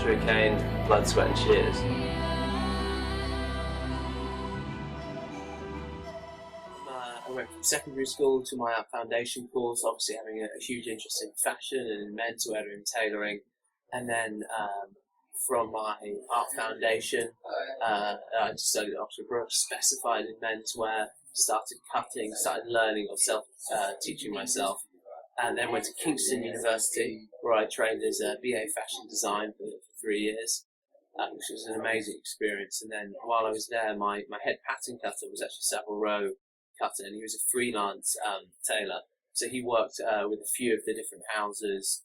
Joshua Kane, Blood, Sweat and Shears. I went from secondary school to my art foundation course, obviously having a huge interest in fashion and in menswear and tailoring. And then from my art foundation, I studied at Oxford Brookes, specified in menswear, started cutting, started learning or teaching myself. And then went to Kingston University, where I trained as a BA fashion design for 3 years, which was an amazing experience. And then while I was there, my head pattern cutter was actually Saville Row cutter, and he was a freelance tailor. So he worked with a few of the different houses,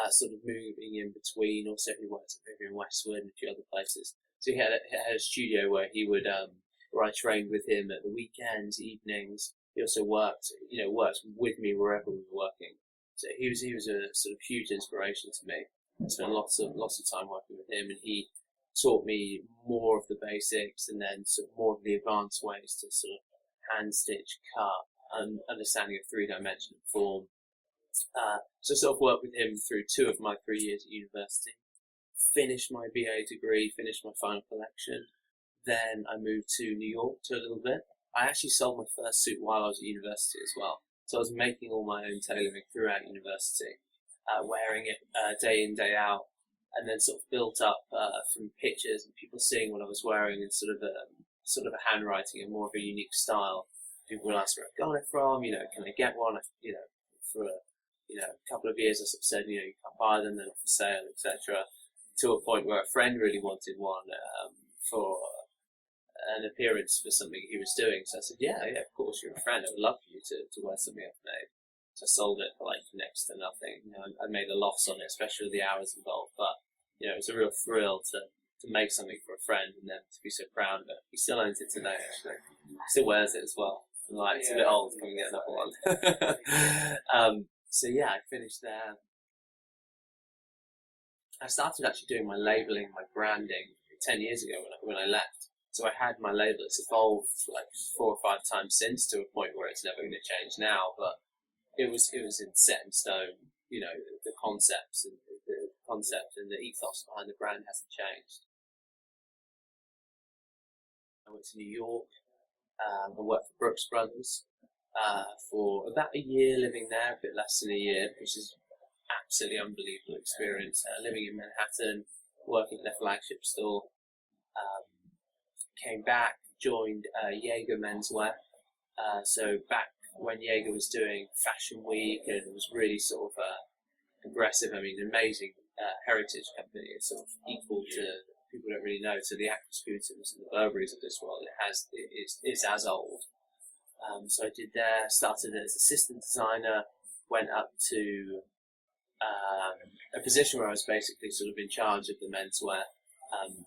sort of moving in between. Also, he worked at Vivienne Westwood and a few other places. So he had a studio where he would, where I trained with him at the weekends, evenings. He also worked with me wherever we were working. So he was a sort of huge inspiration to me. I spent lots of time working with him, and he taught me more of the basics and then sort of more of the advanced ways to sort of hand stitch, cut, and understanding of three-dimensional form. So I sort of worked with him through 2 of my 3 years at university. Finished my BA degree, finished my final collection. Then I moved to New York to a little bit. I actually sold my first suit while I was at university as well. So I was making all my own tailoring throughout university, wearing it day in, day out, and then sort of built up from pictures and people seeing what I was wearing and sort of a handwriting and more of a unique style. People would ask where I got it from, can I get one? For a couple of years I sort of said, you can't buy them, they're not for sale, etc. To a point where a friend really wanted one for an appearance for something he was doing. So I said, yeah, of course, you're a friend. I would love for you to wear something I've made. So I sold it for like next to nothing. I made a loss on it, especially with the hours involved. But, it was a real thrill to make something for a friend and then to be so proud of it. He still owns it today, actually. He still wears it as well. And it's a bit old, can we get another one? So yeah, I finished there. I started actually doing my labeling, my branding 10 years ago when I left. So I had my label. It's evolved like 4 or 5 times since, to a point where it's never going to change now. But it was set in stone. The concept and the ethos behind the brand hasn't changed. I went to New York. I worked for Brooks Brothers for about a year, living there, a bit less than a year, which is absolutely unbelievable experience. Living in Manhattan, working at their flagship store. Came back, joined Jaeger Menswear. So back when Jaeger was doing Fashion Week and it was really sort of aggressive, an amazing heritage company. It's sort of equal to, people don't really know, to the Aquascutums and the Burberrys of this world. It's as old. So I did there, started as assistant designer, went up to a position where I was basically sort of in charge of the menswear,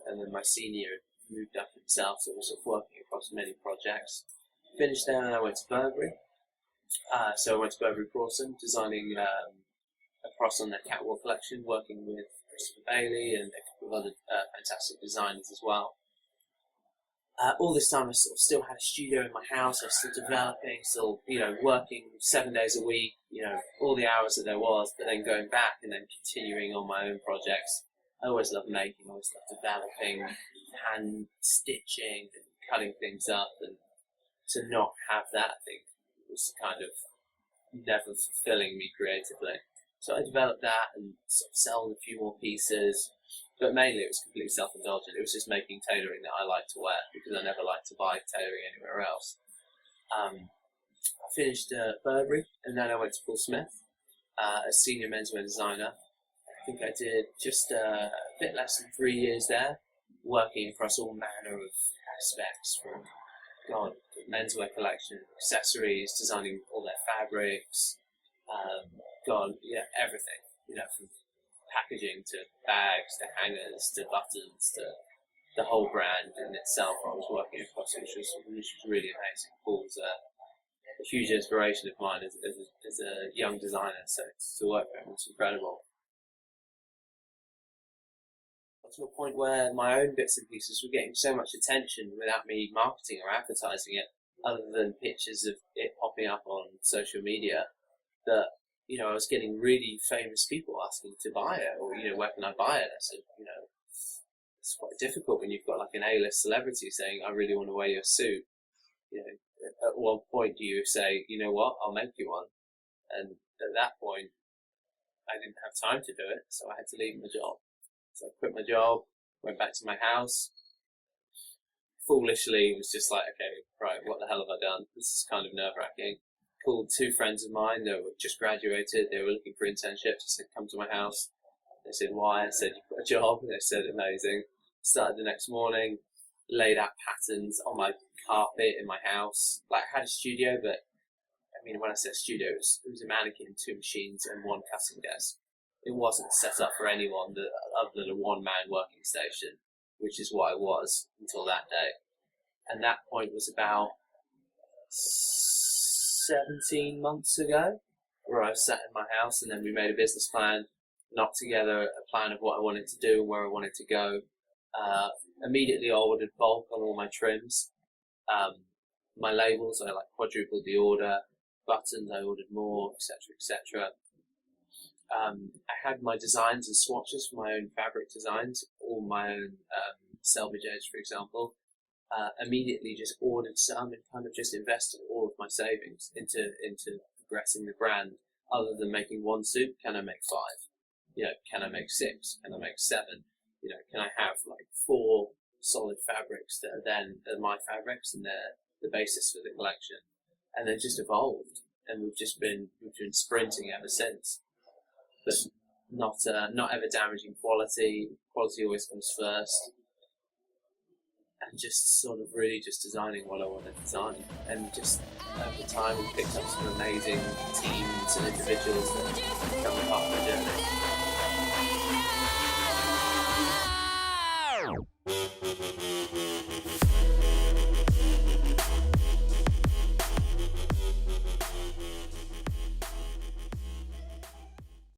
and then my senior moved up himself, so I was sort of working across many projects. Finished there and I went to Burberry. So I went to Burberry Prawson, designing across on their catwalk collection, working with Christopher Bailey and a couple of other fantastic designers as well. All this time I sort of still had a studio in my house. I was still developing, still working 7 days a week, all the hours that there was, but then going back and then continuing on my own projects. I always loved making, always loved developing, hand stitching and cutting things up, and to not have that, I think, was kind of never fulfilling me creatively. So I developed that and sort of sold a few more pieces, but mainly it was completely self-indulgent. It was just making tailoring that I liked to wear, because I never liked to buy tailoring anywhere else. I finished Burberry, and then I went to Paul Smith as senior menswear designer. I think I did just a bit less than 3 years there, working across all manner of aspects, from menswear collection, accessories, designing all their fabrics, everything, from packaging to bags to hangers to buttons to the whole brand in itself. I was working across, which was really amazing. Paul's a huge inspiration of mine as a young designer, so to work with him was incredible. To a point where my own bits and pieces were getting so much attention without me marketing or advertising it, other than pictures of it popping up on social media, that I was getting really famous people asking to buy it, or where can I buy it? I said, it's quite difficult when you've got like an A-list celebrity saying, I really want to wear your suit. You know, at one point do you say, you know what, I'll make you one? And at that point, I didn't have time to do it, so I had to leave my job. So I quit my job, went back to my house. Foolishly, was just like, okay, right, what the hell have I done? This is kind of nerve-wracking. Called two friends of mine that were just graduated. They were looking for internships. I said, come to my house. They said, why? I said, you've got a job. They said, amazing. Started the next morning, laid out patterns on my carpet in my house. Like, I had a studio, but I mean, when I say studio, it was a mannequin, two machines, and one cutting desk. It wasn't set up for anyone other than a one-man working station, which is what I was until that day. And that point was about 17 months ago, where I was sat in my house, and then we made a business plan, knocked together a plan of what I wanted to do and where I wanted to go. Immediately I ordered bulk on all my trims. My labels, I like quadrupled the order. Buttons, I ordered more, etc., etc. I had my designs and swatches for my own fabric designs, all my own selvage edge, for example. Immediately just ordered some and kind of just invested all of my savings into progressing the brand. Other than making one suit, can I make 5? You know, can I make 6? Can I make 7? You know, can I have like 4 solid fabrics that are my fabrics and they're the basis for the collection? And then just evolved, and we've been sprinting ever since. But not ever damaging quality. Quality always comes first. And just sort of really just designing what I want to design. And just over time we picked up some amazing teams and individuals that become a part of the journey.